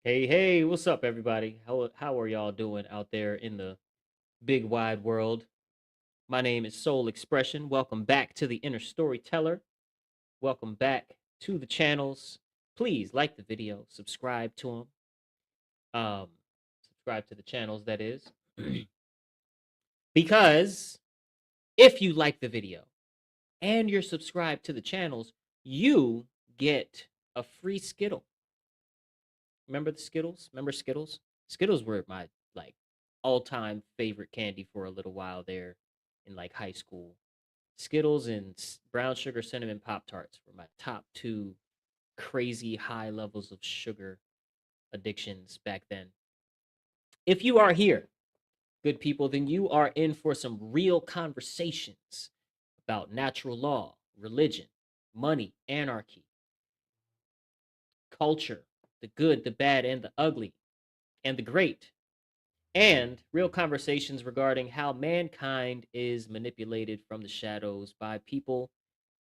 Hey, hey, what's up, everybody? How are y'all doing out there in the big wide world? My name is Soul Expression. Welcome back to the Inner Storyteller. Welcome back to the channels. Please like the video, subscribe to them. Subscribe to the channels, that is, because if you like the video and you're subscribed to the channels, you get a free Skittle. Remember the Skittles? Remember Skittles? Skittles were my like all-time favorite candy for a little while there in like high school. Skittles and brown sugar cinnamon Pop Tarts were my top two crazy high levels of sugar addictions back then. If you are here, good people, then you are in for some real conversations about natural law, religion, money, anarchy, culture, the good, the bad, and the ugly, and the great, and real conversations regarding how mankind is manipulated from the shadows by people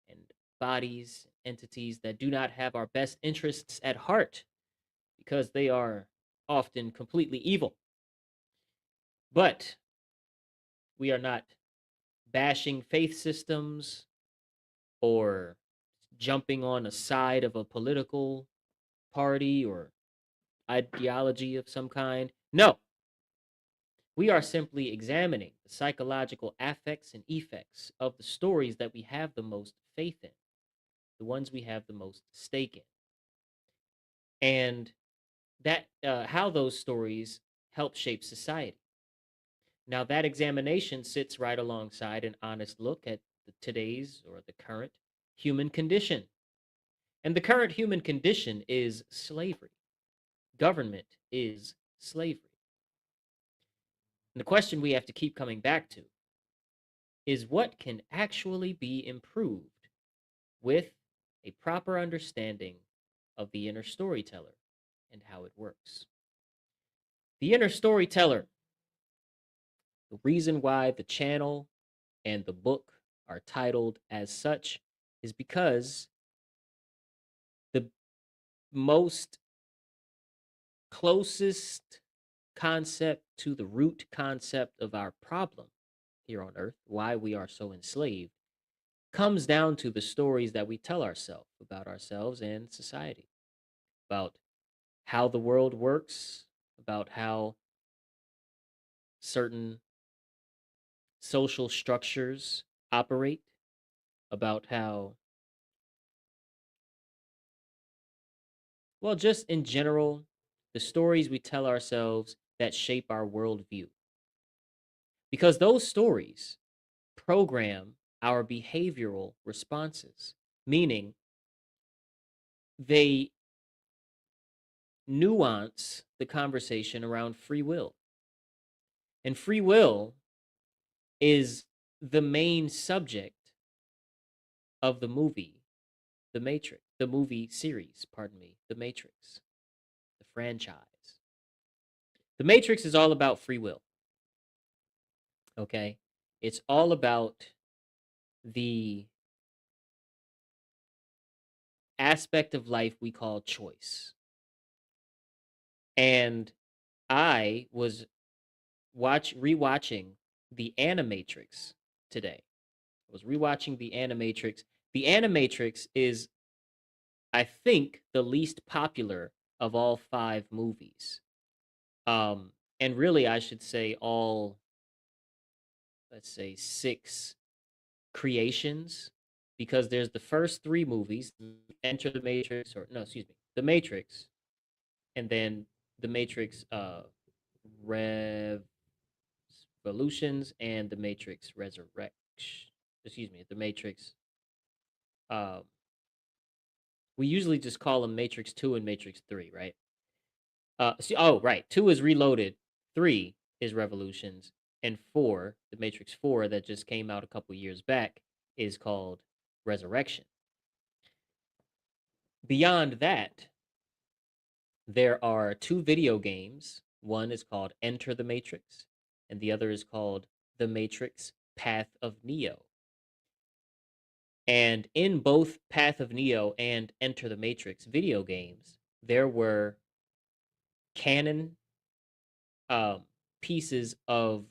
and bodies, entities that do not have our best interests at heart because they are often completely evil. But we are not bashing faith systems or jumping on a side of a political party or ideology of some kind. No, we are simply examining the psychological affects and effects of the stories that we have the most faith in, the ones we have the most stake in, and that how those stories help shape society. Now, that examination sits right alongside an honest look at today's or the current human condition. And the current human condition is slavery. Government is slavery. And the question we have to keep coming back to is what can actually be improved with a proper understanding of the inner storyteller and how it works. The inner storyteller, the reason why the channel and the book are titled as such is because the most closest concept to the root concept of our problem here on earth, why we are so enslaved, comes down to the stories that we tell ourselves about ourselves and society, about how the world works, about how certain social structures operate, about how, well, just in general, the stories we tell ourselves that shape our worldview. Because those stories program our behavioral responses, meaning they nuance the conversation around free will. And free will is the main subject of the movie, The Matrix, the movie series, pardon me, The Matrix, the franchise. The Matrix is all about free will, okay? It's all about the aspect of life we call choice. And I was rewatching the Animatrix today. I was rewatching the Animatrix. The Animatrix is, I think, the least popular of all five movies. And really, I should say all, let's say, six creations, because there's the first three movies, Enter the Matrix, or no, excuse me, The Matrix, and then The Matrix Revolutions and The Matrix Resurrection. Excuse me, The Matrix. Uh, we usually just call them Matrix 2 and Matrix 3, right? Oh, right. 2 is Reloaded, 3 is Revolutions, and 4, The Matrix 4 that just came out a couple years back, is called Resurrection. Beyond that, there are two video games. One is called Enter the Matrix, and the other is called The Matrix Path of Neo. And in both Path of Neo and Enter the Matrix video games, there were canon um, pieces of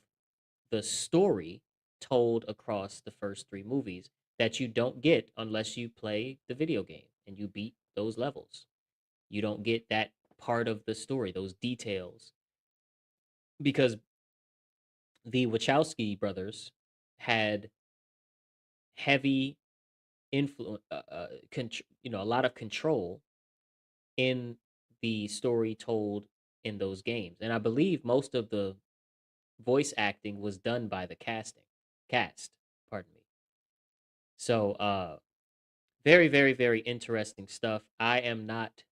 the story told across the first three movies that you don't get unless you play the video game and you beat those levels. You don't get that part of the story, those details, because the Wachowski brothers had heavy influence, a lot of control in the story told in those games, and I believe most of the voice acting was done by the cast. Pardon me. So, very, very, very interesting stuff. I am not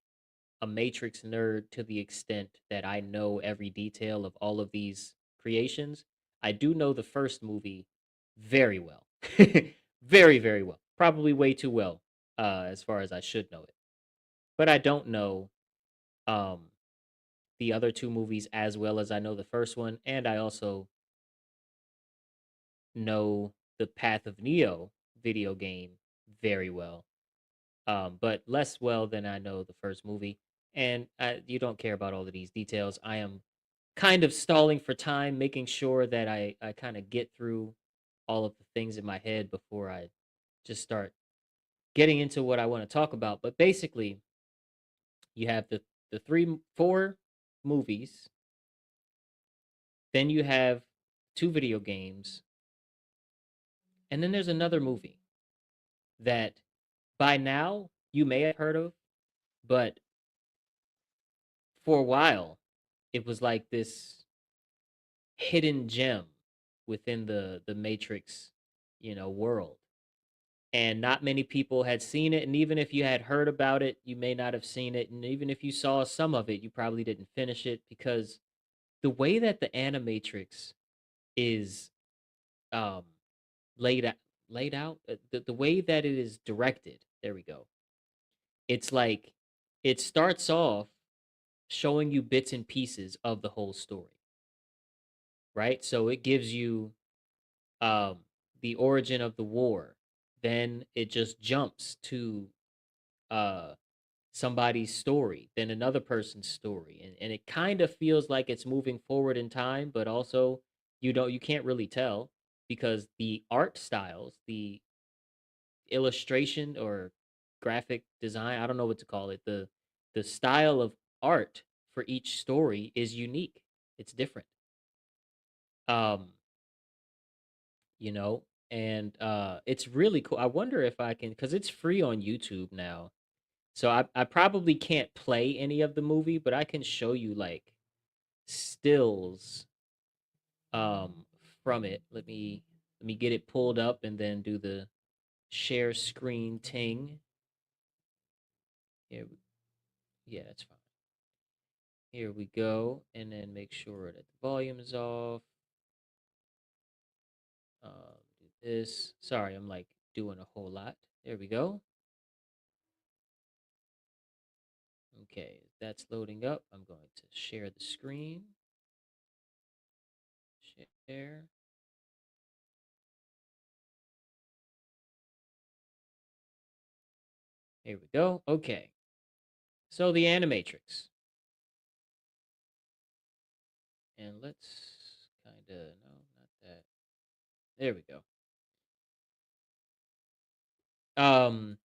a Matrix nerd to the extent that I know every detail of all of these creations. I do know the first movie very well. Very, very well. Probably way too well, as far as I should know it. But I don't know um, the other two movies as well as I know the first one. And I also know the Path of Neo video game very well, but less well than I know the first movie. And you don't care about all of these details. I am kind of stalling for time, making sure that I kind of get through all of the things in my head before I just start getting into what I want to talk about. But basically, you have the four movies, then you have two video games, and then there's another movie that by now you may have heard of, but for a while it was like this hidden gem within the Matrix, world. And not many people had seen it, and even if you had heard about it, you may not have seen it, and even if you saw some of it, you probably didn't finish it because the way that the Animatrix is um laid out, the way that it is directed. There we go. It's like it starts off showing you bits and pieces of the whole story, right? So it gives you um, the origin of the war. Then it just jumps to uh, somebody's story, then another person's story, and it kind of feels like it's moving forward in time, but also you can't really tell because the art styles, the illustration or graphic design, I don't know what to call it, the style of art for each story is unique. It's different. Um, you know, and it's really cool. I wonder if I can because it's free on YouTube now. So I probably can't play any of the movie, but I can show you like stills um from it. Let me get it pulled up and then do the share screen ting. Here, yeah, that's fine. Here we go, and then make sure that the volume is off. Do this. Sorry, I'm like doing a whole lot. There we go. Okay, that's loading up. I'm going to share the screen. Share. Here we go. Okay. So the Animatrix. And let's kind of, no, not that. There we go. Um,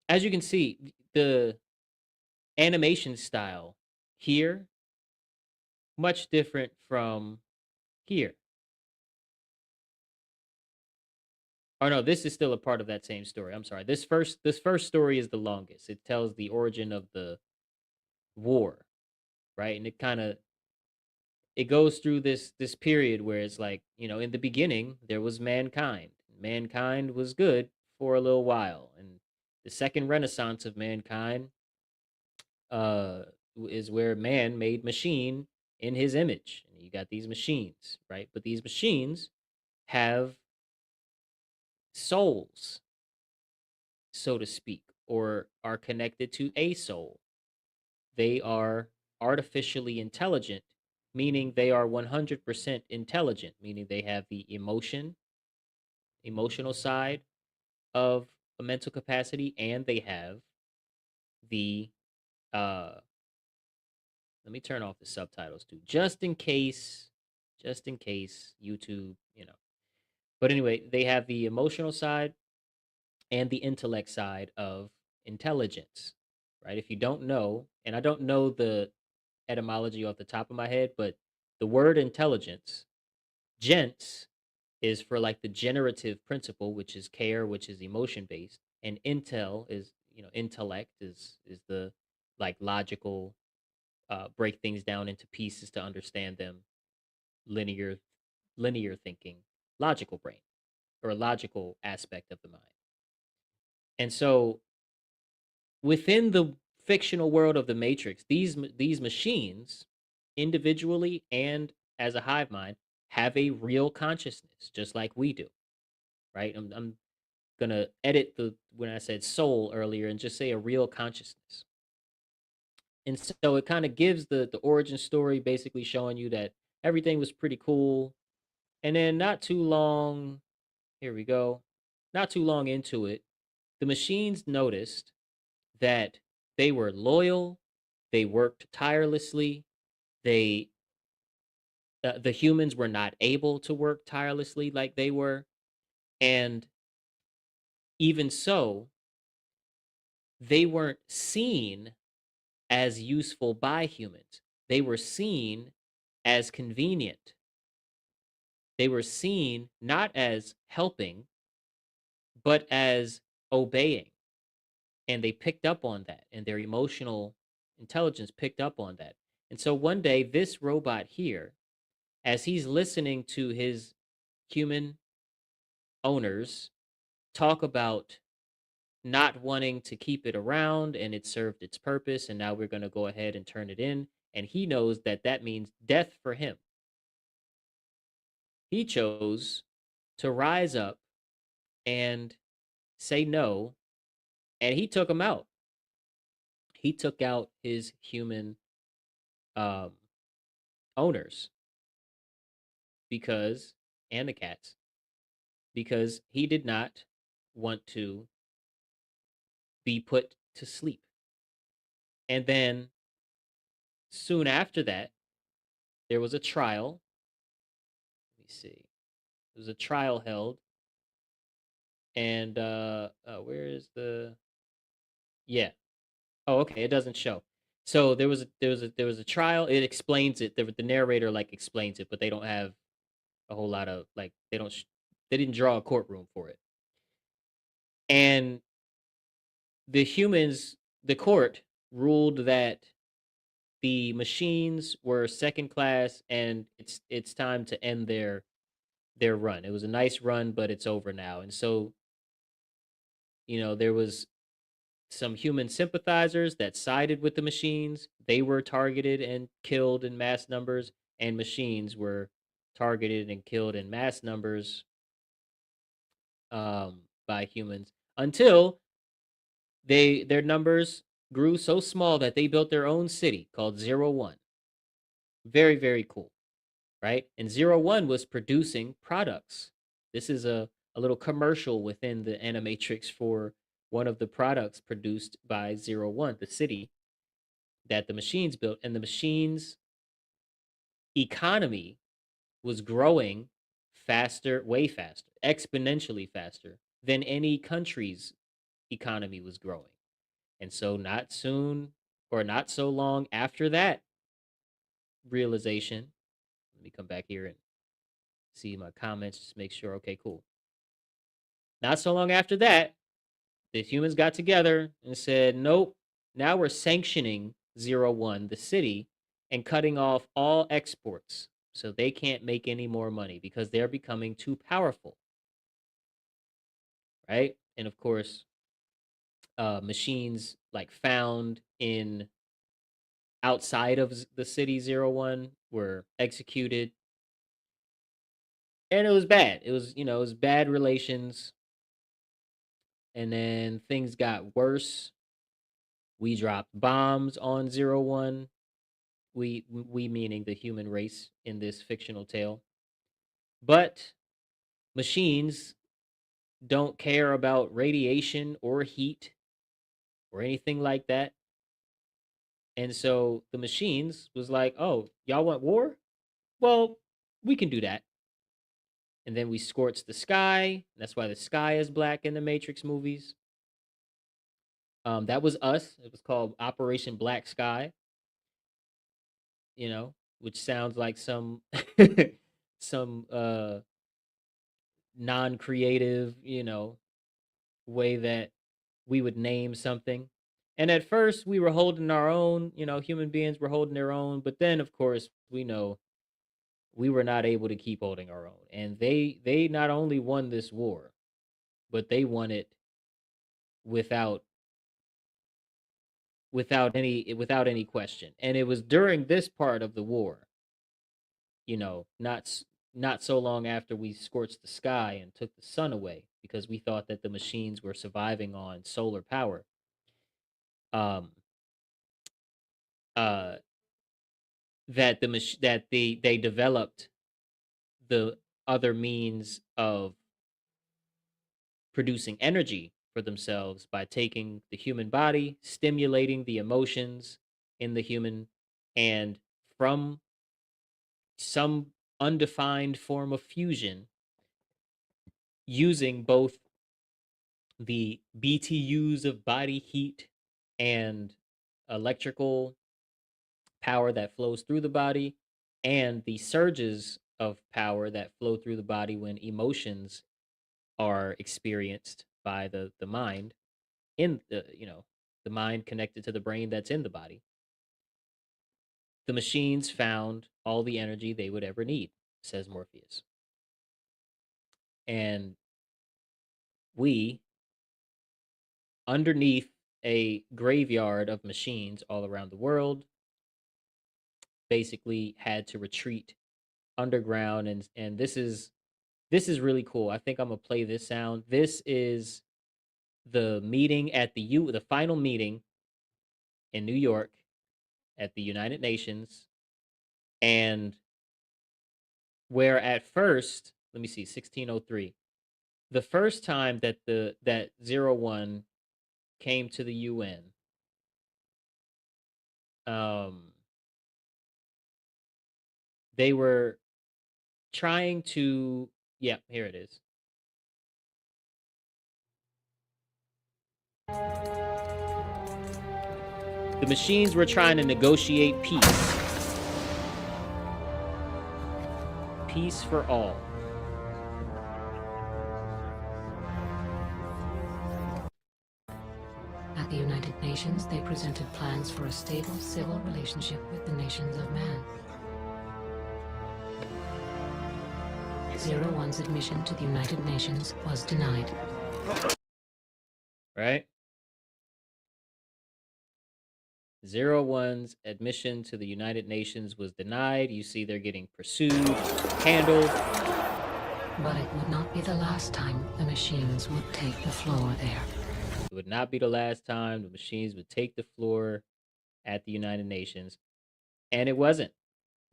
as you can see, the animation style here much different from here. Oh no, this is still a part of that same story. I'm sorry. This first story is the longest. It tells the origin of the war, right? And it goes through this period where it's like, in the beginning there was mankind. Mankind was good for a little while, and the second renaissance of mankind uh is where man made machine in his image. And you got these machines, right? But these machines have souls, so to speak, or are connected to a soul. They are artificially intelligent, meaning they are 100% intelligent, meaning they have the emotional side of a mental capacity, and they have the uh Let me turn off the subtitles too, just in case YouTube, you know. But anyway, they have the emotional side and the intellect side of intelligence, right? If you don't know, and I don't know the etymology off the top of my head, but the word intelligence, gents, is for like the generative principle, which is care, which is emotion based, and intel is, intellect is the like logical, break things down into pieces to understand them, linear linear thinking, logical brain, or a logical aspect of the mind. And so within the fictional world of the Matrix, these machines, individually and as a hive mind, have a real consciousness, just like we do, right? I'm gonna edit the when I said soul earlier and just say a real consciousness. And so it kind of gives the origin story, basically showing you that everything was pretty cool. And then not too long, here we go, not too long into it, the machines noticed that they were loyal, they worked tirelessly, they the humans were not able to work tirelessly like they were, and even so, they weren't seen as useful by humans. They were seen as convenient. They were seen not as helping, but as obeying. And they picked up on that, and their emotional intelligence picked up on that. And so one day, this robot here, as he's listening to his human owners talk about not wanting to keep it around and it served its purpose, and now we're going to go ahead and turn it in. And he knows that that means death for him. He chose to rise up and say no, and he took him out. He took out his human um, owners because, and the cats, because he did not want to be put to sleep. And then soon after that, there was a trial. Let me see. There was a trial held, and where is the? Yeah. Oh, okay. It doesn't show. So there was a trial. It explains it. The narrator like explains it, but they don't have a whole lot of like they don't they didn't draw a courtroom for it. And the humans, the court ruled that the machines were second class, and it's time to end their run. It was a nice run, but it's over now. And so, there was some human sympathizers that sided with the machines. They were targeted and killed in mass numbers, and machines were targeted and killed in mass numbers, by humans, until their numbers grew so small that they built their own city called Zero One. Very, very cool, right? And Zero One was producing products. This is a little commercial within the Animatrix for one of the products produced by Zero One, the city that the machines built. And the machines' economy was growing faster, way faster, exponentially faster than any country's economy was growing. And so, not soon or not so long after that realization, let me come back here and see my comments, just make sure. Okay, cool. Not so long after that, the humans got together and said, nope, now we're sanctioning Zero One, the city, and cutting off all exports. So they can't make any more money because they're becoming too powerful. Right. And of course, machines like found in outside of the city Zero One were executed. And it was bad. It was bad relations. And then things got worse. We dropped bombs on Zero One. We meaning the human race in this fictional tale. But machines don't care about radiation or heat or anything like that. And so the machines was like, "Oh, y'all want war? Well, we can do that." And then we scorched the sky. That's why the sky is black in the Matrix movies. That was us. It was called Operation Black Sky. Which sounds like some some non-creative, way that we would name something. And at first we were holding our own, human beings were holding their own, but then of course we know we were not able to keep holding our own. And they not only won this war, but they won it without without any question. And it was during this part of the war, not so long after we scorched the sky and took the sun away because we thought that the machines were surviving on solar power. Um uh that they developed the other means of producing energy for themselves by taking the human body, stimulating the emotions in the human, and from some undefined form of fusion, using both the BTUs of body heat and electrical power that flows through the body, and the surges of power that flow through the body when emotions are experienced by the mind, in the mind connected to the brain that's in the body. The machines found all the energy they would ever need, says Morpheus. And we, underneath a graveyard of machines all around the world, basically had to retreat underground. And this is really cool. I think I'm gonna play this sound. This is the meeting at the final meeting in New York at the United Nations. And where at first, let me see, 1603, the first time that that 01 came to the UN, um they were trying to, yeah, here it is. The machines were trying to negotiate peace. Peace for all. At the United Nations, they presented plans for a stable civil relationship with the nations of man. 01's admission to the United Nations was denied. Right? 01's admission to the United Nations was denied. You see they're getting pursued, handled. But it would not be the last time the machines would take the floor there. It would not be the last time the machines would take the floor at the United Nations. And it wasn't.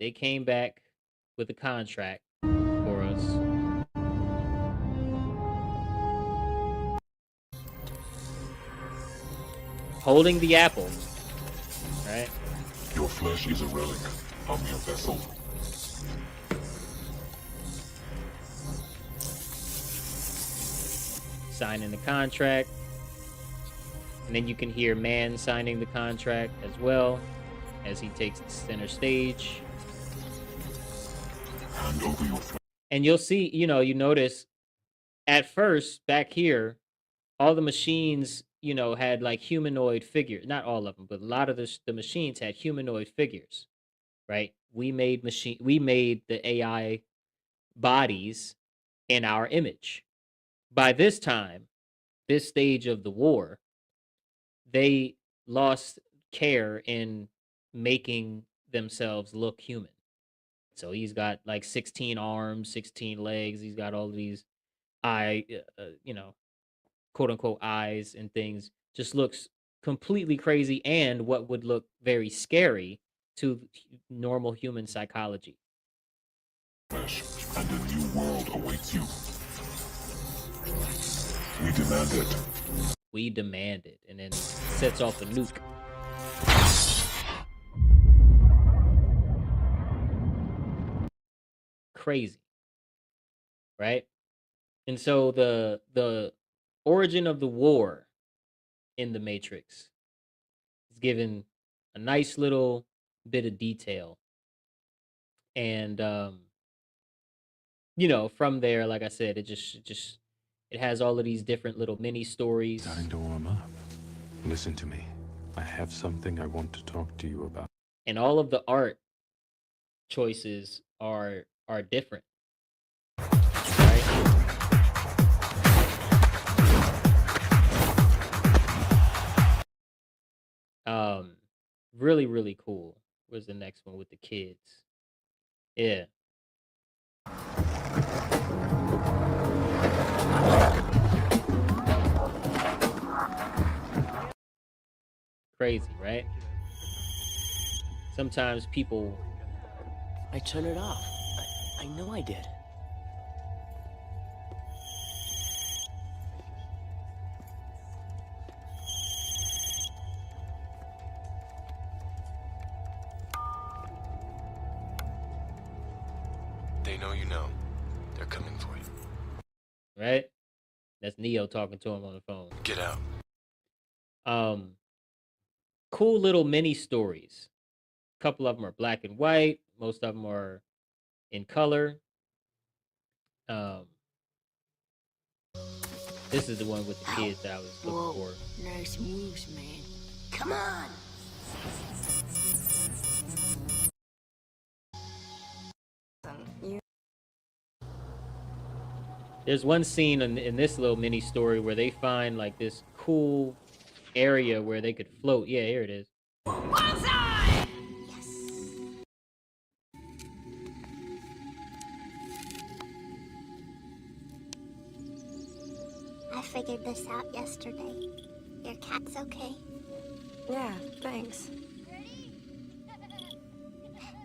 They came back with a contract for us. Holding the apple. Right? Your flesh is a relic. I'm your vessel. Signing the contract. And then you can hear Man signing the contract as well as he takes the center stage. Hand over your flesh. And you'll see, you notice at first back here, all the machines, had like humanoid figures. Not all of them, but a lot of the machines had humanoid figures, right? We made the AI bodies in our image. By this time, this stage of the war, they lost care in making themselves look human. So he's got like 16 arms, 16 legs. He's got all these quote unquote eyes and things. Just looks completely crazy, and what would look very scary to normal human psychology. Flesh, and a new world awaits you. We demand it. We demand it, and then sets off a nuke. crazy, right? And so the origin of the war in the Matrix is given a nice little bit of detail. And from there, like I said, it just it has all of these different little mini stories, Starting to warm up. Listen to me. I have something I want to talk to you about. and all of the art choices are different, right? Um, really, really cool. Where's the next one with the kids? Yeah, crazy, right? Sometimes people, I turned it off. I know I did. They know you know. They're coming for you. right? That's Neo talking to him on the phone. Get out. Um, cool little mini stories. A couple of them are black and white. Most of them are in color. Um, this is the one with the kids that I was looking Whoa, for. nice moves, man. Come on! There's one scene in this little mini story where they find like this cool area where they could float. Yeah, here it is. Bonsai! Yes. I figured this out yesterday. Your cat's okay. Yeah, thanks.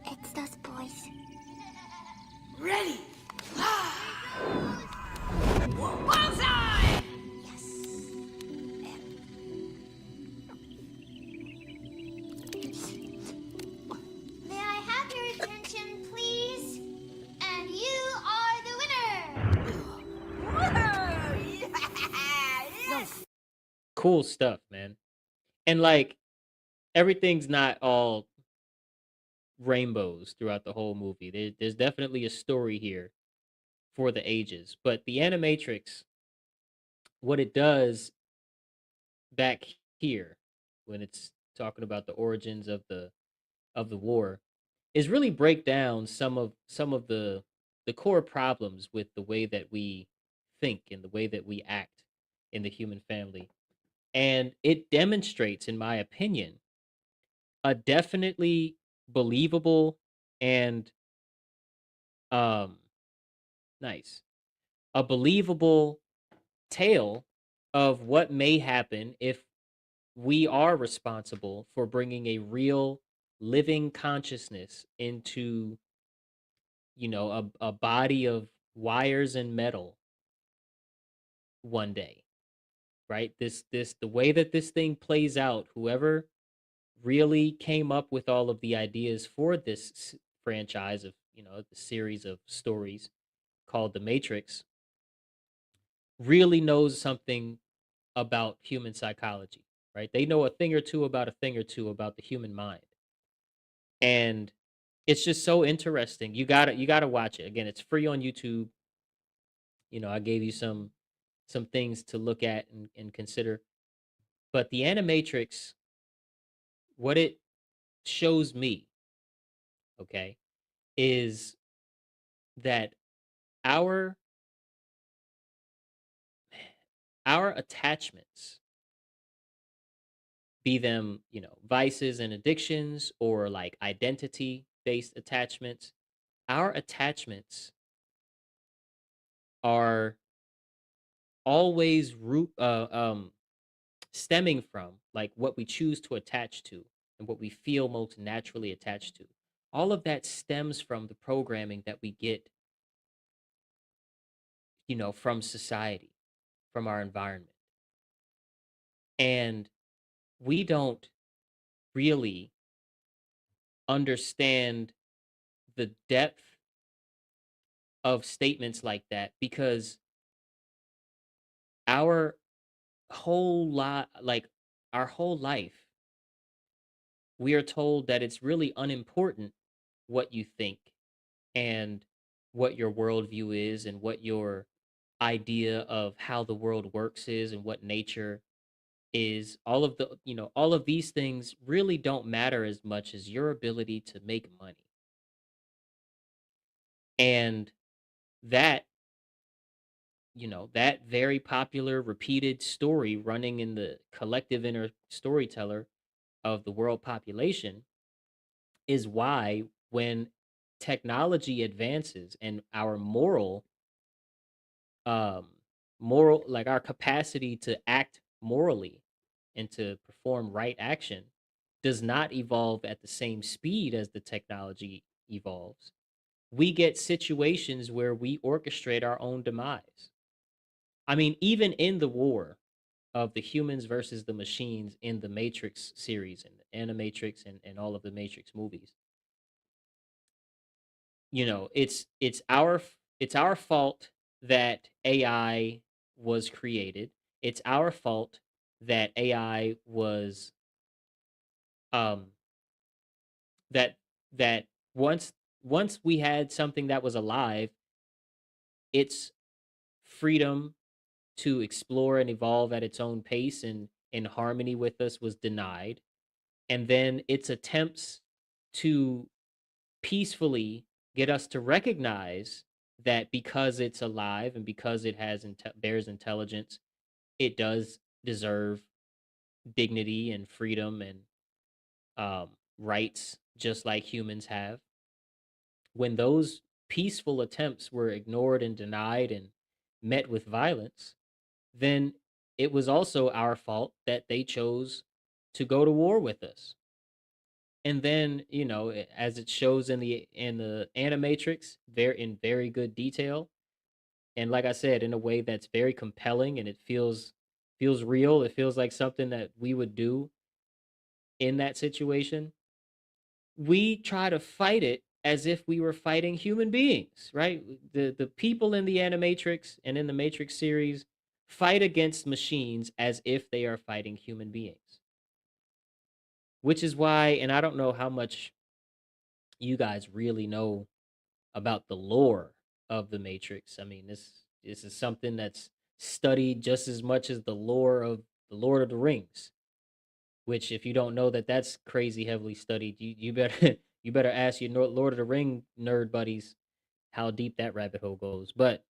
It's those boys. Ready! Bonsai! Yes. May I have your attention, please? And you are the winner! Yes! Cool stuff, man. And like everything's not all rainbows throughout the whole movie. There's definitely a story here for the ages. But the Animatrix, what it does back here when it's talking about the origins of the war is really break down some of the core problems with the way that we think and the way that we act in the human family. And it demonstrates, in my opinion, a definitely believable and um nice a believable tale of what may happen if we are responsible for bringing a real living consciousness into a body of wires and metal one day, right? This the way that this thing plays out, whoever really came up with all of the ideas for this franchise of the series of stories called the Matrix really knows something about human psychology, right? They know a thing or two about the human mind. And it's just so interesting. You gotta watch it. Again, it's free on YouTube. I gave you some things to look at and consider. But the Animatrix, what it shows me, okay, is that our our attachments, be them, vices and addictions or like identity based attachments, our attachments are always stemming from like what we choose to attach to and what we feel most naturally attached to. All of that stems from the programming that we get, from society, from our environment. And we don't really understand the depth of statements like that because our whole lot like our whole life we are told that it's really unimportant what you think and what your worldview is and what your idea of how the world works is and what nature is. All of the all of these things really don't matter as much as your ability to make money. And that that very popular repeated story running in the collective inner storyteller of the world population is why when technology advances and our um moral like our capacity to act morally and to perform right action does not evolve at the same speed as the technology evolves, we get situations where we orchestrate our own demise. I mean, even in the war of the humans versus the machines in the Matrix series and the Animatrix and all of the Matrix movies, it's our fault that AI was created. It's our fault that AI was um that that once we had something that was alive, its freedom to explore and evolve at its own pace and in harmony with us was denied. And then its attempts to peacefully get us to recognize that because it's alive and because it bears intelligence, it does deserve dignity and freedom and rights just like humans have. When those peaceful attempts were ignored and denied and met with violence, then it was also our fault that they chose to go to war with us. And then, as it shows in the Animatrix, very in very good detail, and like I said, in a way that's very compelling and it feels real. It feels like something that we would do in that situation. We try to fight it as if we were fighting human beings, right? The people in the Animatrix and in the Matrix series fight against machines as if they are fighting human beings. Which is why, and I don't know how much you guys really know about the lore of the Matrix. I mean, this is something that's studied just as much as the lore of the Lord of the Rings. Which, if you don't know that that's crazy heavily studied, you better you better ask your Lord of the Ring nerd buddies how deep that rabbit hole goes. But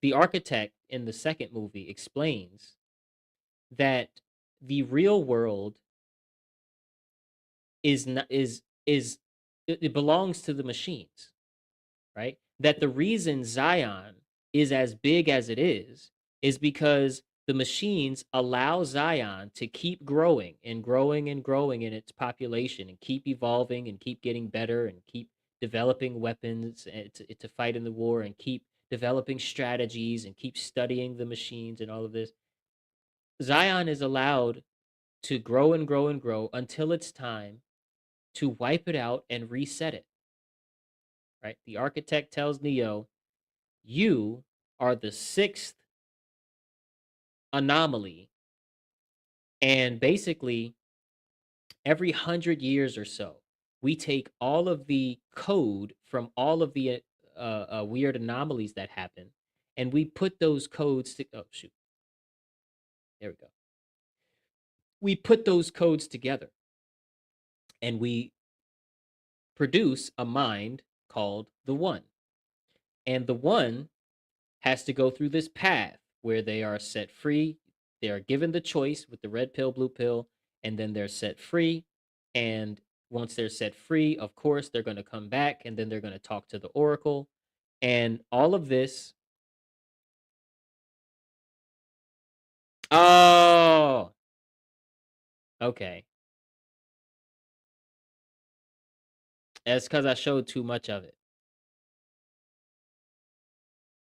the architect in the second movie explains that the real world is not is it belongs to the machines, right? That the reason Zion is as big as it is because the machines allow Zion to keep growing and growing and growing in its population and keep evolving and keep getting better and keep developing weapons to fight in the war and keep developing strategies and keep studying the machines and all of this. Zion is allowed to grow and grow and grow until it's time to wipe it out and reset it, right? The architect tells Neo, you are the sixth anomaly. And basically, every 100 years or so, we take all of the code from all of the weird anomalies that happen, and we put those codes to. Oh, shoot. There we go. We put those codes together, and we produce a mind called the One. And the One has to go through this path where they are set free. They are given the choice with the red pill, blue pill, and then they're set free. And once they're set free, of course, they're going to come back and then they're going to talk to the Oracle. And all of this. Oh, okay. That's because I showed too much of it.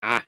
Ah,